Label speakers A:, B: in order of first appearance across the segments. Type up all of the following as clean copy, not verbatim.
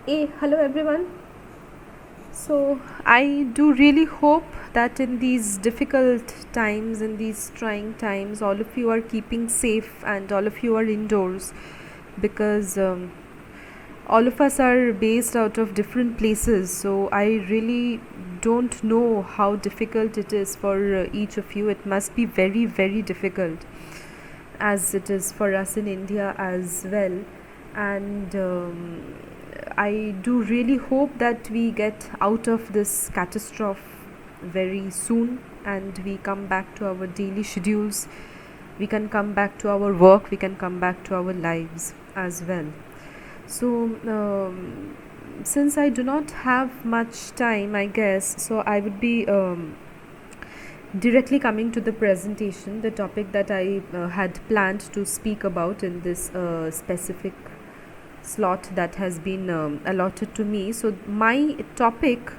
A: Hey, hello everyone. So, I do really hope that in these difficult times, in these trying times, all of you are keeping safe and all of you are indoors because all of us are based out of different places. So, I really don't know how difficult it is for each of you. It must be very, very difficult, as it is for us in India as well. And I do really hope that we get out of this catastrophe very soon and we come back to our daily schedules. We can come back to our work, we can come back to our lives as well. So, since I do not have much time, I guess, so I would be directly coming to the presentation, the topic that I had planned to speak about in this specific slot that has been allotted to me. So, my topic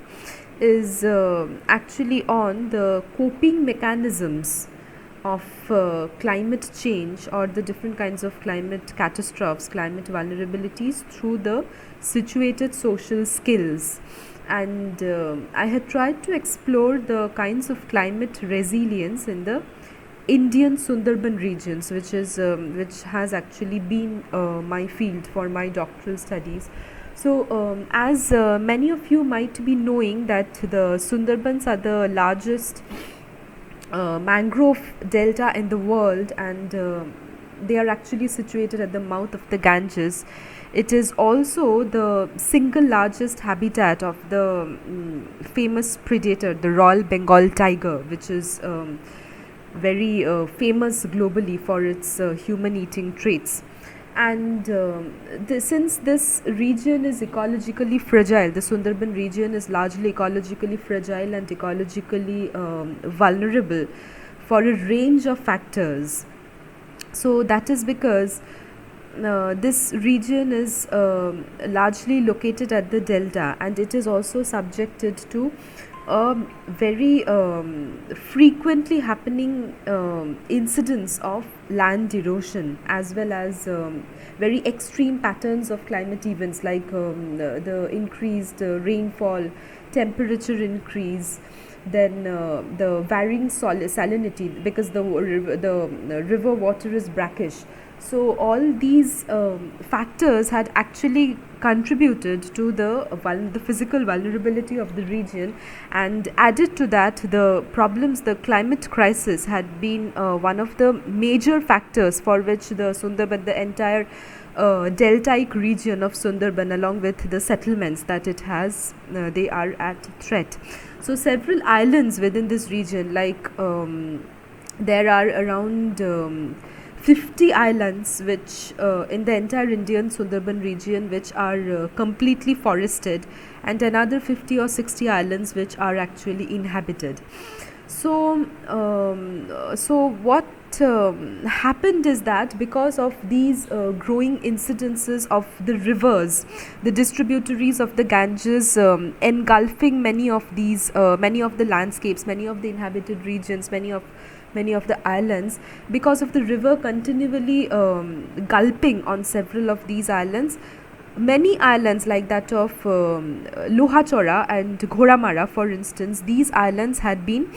A: is actually on the coping mechanisms of climate change or the different kinds of climate catastrophes, climate vulnerabilities through the situated social skills. And I had tried to explore the kinds of climate resilience in the Indian Sundarban regions, which has actually been my field for my doctoral studies. So, as many of you might be knowing, that the Sundarbans are the largest mangrove delta in the world, and they are actually situated at the mouth of the Ganges. It is also the single largest habitat of the famous predator, the Royal Bengal tiger, which is very famous globally for its human eating traits. And since this region is ecologically fragile, the Sundarban region is largely ecologically fragile and ecologically vulnerable for a range of factors. So that is because this region is largely located at the delta, and it is also subjected to very frequently happening incidents of land erosion, as well as very extreme patterns of climate events like the increased rainfall, temperature increase, then the varying salinity, because the river water is brackish. So all these factors had actually contributed to the physical vulnerability of the region, and added to that, the problems, the climate crisis had been one of the major factors for which the Sundarban, the entire deltaic region of Sundarban, along with the settlements that it has, they are at threat. So several islands within this region, like there are around 50 islands which in the entire Indian Sundarban region, which are completely forested, and another 50 or 60 islands which are actually inhabited. So what happened is that because of these growing incidences of the rivers, the distributaries of the Ganges engulfing many of the landscapes, many of the inhabited regions, many of the islands, because of the river continually gulping on several of these islands, many islands like that of Lohachora and Ghoramara, for instance, these islands had been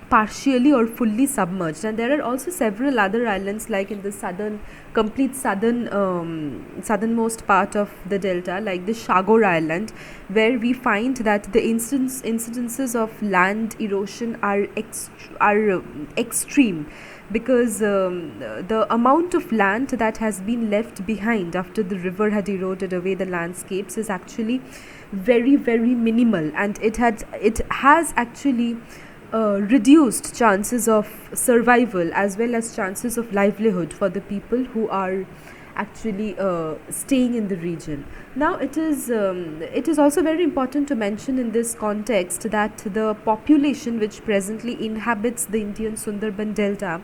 A: partially or fully submerged. And there are also several other islands, like in the southernmost part of the delta, like the Shagor Island, where we find that the incidences of land erosion are extreme, because the amount of land that has been left behind after the river had eroded away the landscapes is actually very, very minimal, and it has actually reduced chances of survival as well as chances of livelihood for the people who are actually staying in the region. Now, it is also very important to mention in this context that the population which presently inhabits the Indian Sundarban Delta,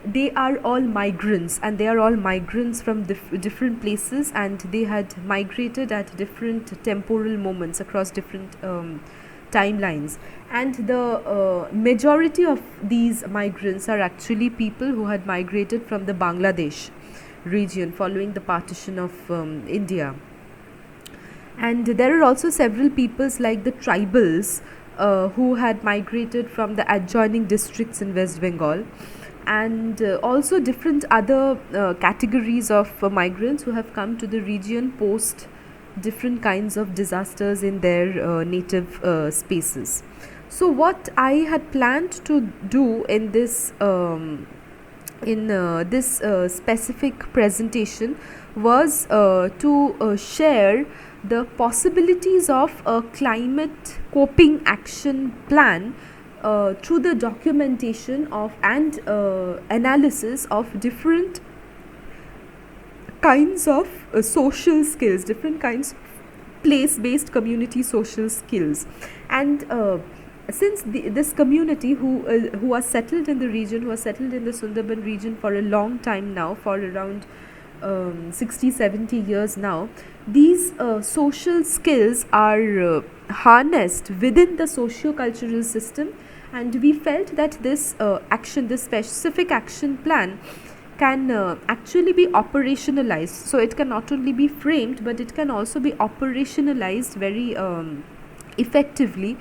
A: they are all migrants, and they are all migrants from different places, and they had migrated at different temporal moments across different timelines. And the majority of these migrants are actually people who had migrated from the Bangladesh region following the partition of India. And there are also several peoples like the tribals who had migrated from the adjoining districts in West Bengal, and also different other categories of migrants who have come to the region post different kinds of disasters in their native spaces. So what I had planned to do in this specific presentation was to share the possibilities of a climate coping action plan through the documentation of and analysis of different kinds of social skills, different kinds of place-based community social skills. And since this community who are settled in the region, who are settled in the Sundarban region for a long time now, for around 60-70 years now, these social skills are harnessed within the socio-cultural system, and we felt that this this specific action plan can actually be operationalized. So it can not only be framed, but it can also be operationalized very effectively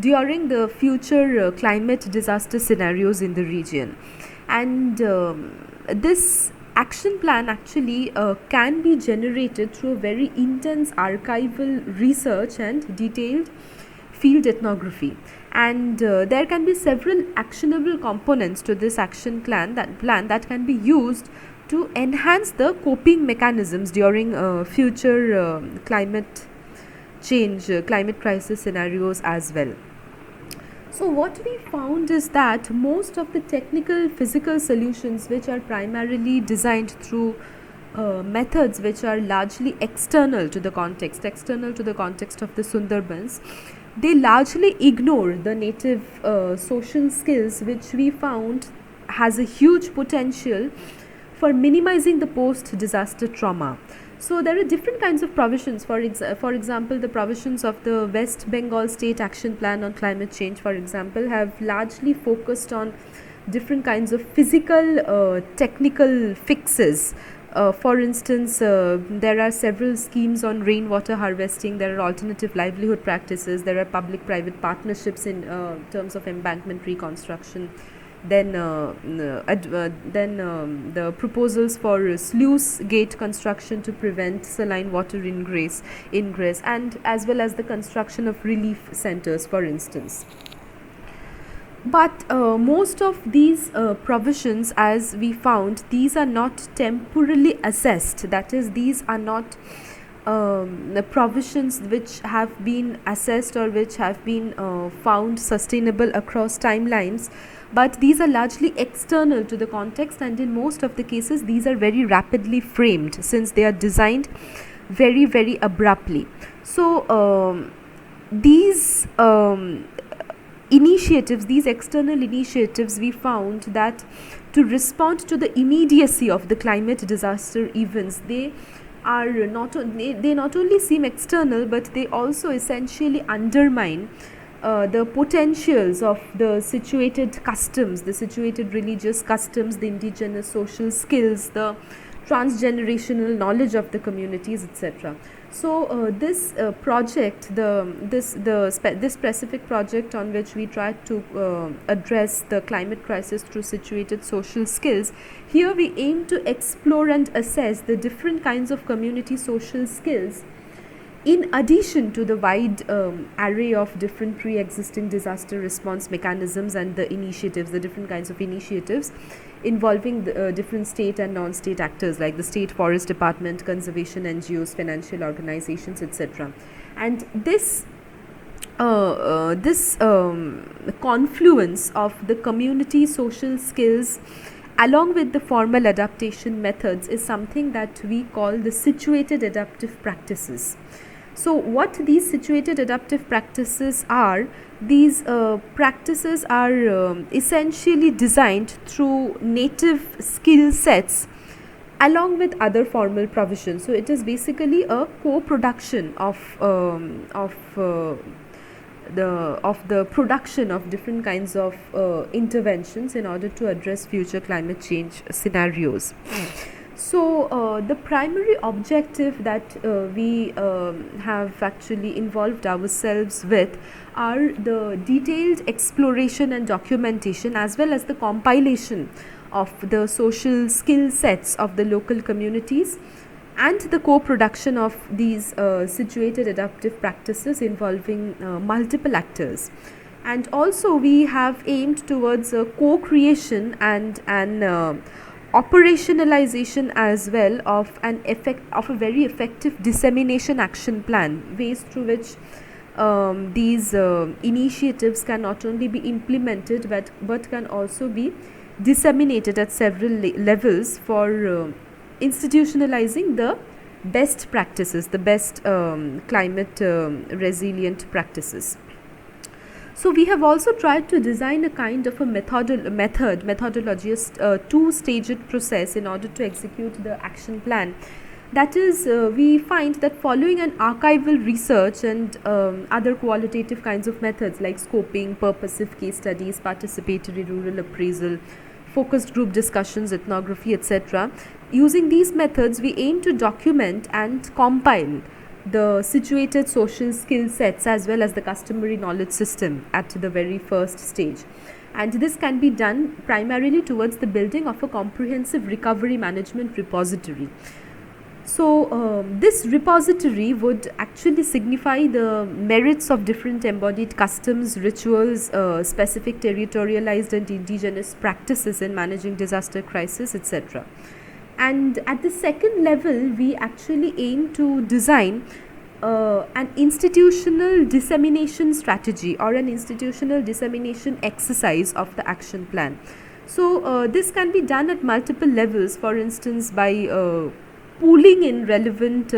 A: during the future climate disaster scenarios in the region. And this action plan actually can be generated through a very intense archival research and detailed field ethnography. And there can be several actionable components to this action plan that can be used to enhance the coping mechanisms during future climate change, climate crisis scenarios as well. So what we found is that most of the technical physical solutions, which are primarily designed through methods which are largely external to the context of the Sundarbans, they largely ignore the native social skills, which we found has a huge potential for minimizing the post-disaster trauma. So there are different kinds of provisions. For example, the provisions of the West Bengal State Action Plan on Climate Change, for example, have largely focused on different kinds of physical, technical fixes. For instance, there are several schemes on rainwater harvesting, there are alternative livelihood practices, there are public-private partnerships in terms of embankment reconstruction. Then the proposals for sluice gate construction to prevent saline water ingress, and as well as the construction of relief centers, for instance. But most of these provisions, as we found, these are not temporally assessed. That is, these are not the provisions which have been assessed or which have been found sustainable across timelines, but these are largely external to the context, and in most of the cases these are very rapidly framed, since they are designed very, very abruptly. So these initiatives, these external initiatives, we found that to respond to the immediacy of the climate disaster events, they not only seem external, but they also essentially undermine the potentials of the situated customs, the situated religious customs, the indigenous social skills, the transgenerational knowledge of the communities, etc. So this project, this specific project on which we tried to address the climate crisis through situated social skills, here we aim to explore and assess the different kinds of community social skills, in addition to the wide array of different pre-existing disaster response mechanisms and the initiatives, the different kinds of initiatives involving the different state and non-state actors like the State Forest Department, conservation NGOs, financial organizations, etc. And this confluence of the community social skills along with the formal adaptation methods is something that we call the situated adaptive practices. So what these situated adaptive practices are, these practices are essentially designed through native skill sets along with other formal provisions. So it is basically a co-production of the production of different kinds of interventions in order to address future climate change scenarios. So, the primary objective that we have actually involved ourselves with are the detailed exploration and documentation, as well as the compilation of the social skill sets of the local communities, and the co-production of these situated adaptive practices involving multiple actors. And also we have aimed towards a co-creation and an operationalization as well of a very effective dissemination action plan, ways through which these initiatives can not only be implemented but can also be disseminated at several levels for institutionalizing the best practices, the best climate resilient practices. So we have also tried to design a kind of a methodology, a two-staged process in order to execute the action plan. That is, we find that following an archival research and other qualitative kinds of methods like scoping, purposive case studies, participatory rural appraisal, focused group discussions, ethnography, etc. Using these methods, we aim to document and compile the situated social skill sets as well as the customary knowledge system at the very first stage. And this can be done primarily towards the building of a comprehensive recovery management repository. So, this repository would actually signify the merits of different embodied customs, rituals, specific territorialized and indigenous practices in managing disaster crisis, etc. And at the second level, we actually aim to design an institutional dissemination strategy or an institutional dissemination exercise of the action plan. So, this can be done at multiple levels, for instance, by pooling in relevant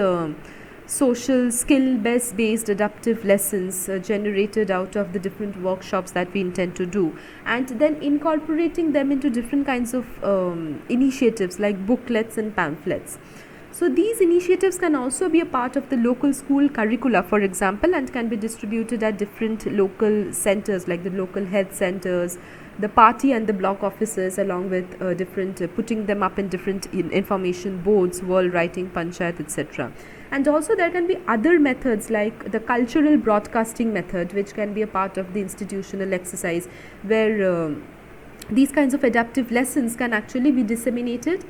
A: social skill based adaptive lessons generated out of the different workshops that we intend to do, and then incorporating them into different kinds of initiatives like booklets and pamphlets. So these initiatives can also be a part of the local school curricula, for example, and can be distributed at different local centers like the local health centers, the party and the block offices, along with different putting them up in different information boards, wall writing, panchayat, etc. And also there can be other methods like the cultural broadcasting method, which can be a part of the institutional exercise, where these kinds of adaptive lessons can actually be disseminated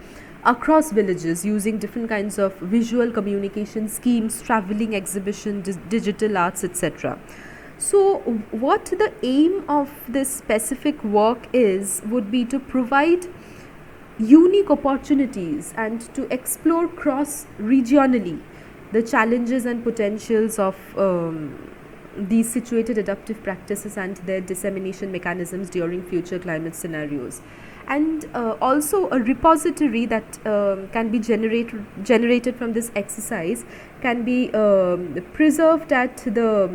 A: across villages using different kinds of visual communication schemes, traveling exhibition, digital arts, etc. So what the aim of this specific work is would be to provide unique opportunities and to explore cross-regionally the challenges and potentials of these situated adaptive practices and their dissemination mechanisms during future climate scenarios. And also a repository that can be generated from this exercise can be preserved at the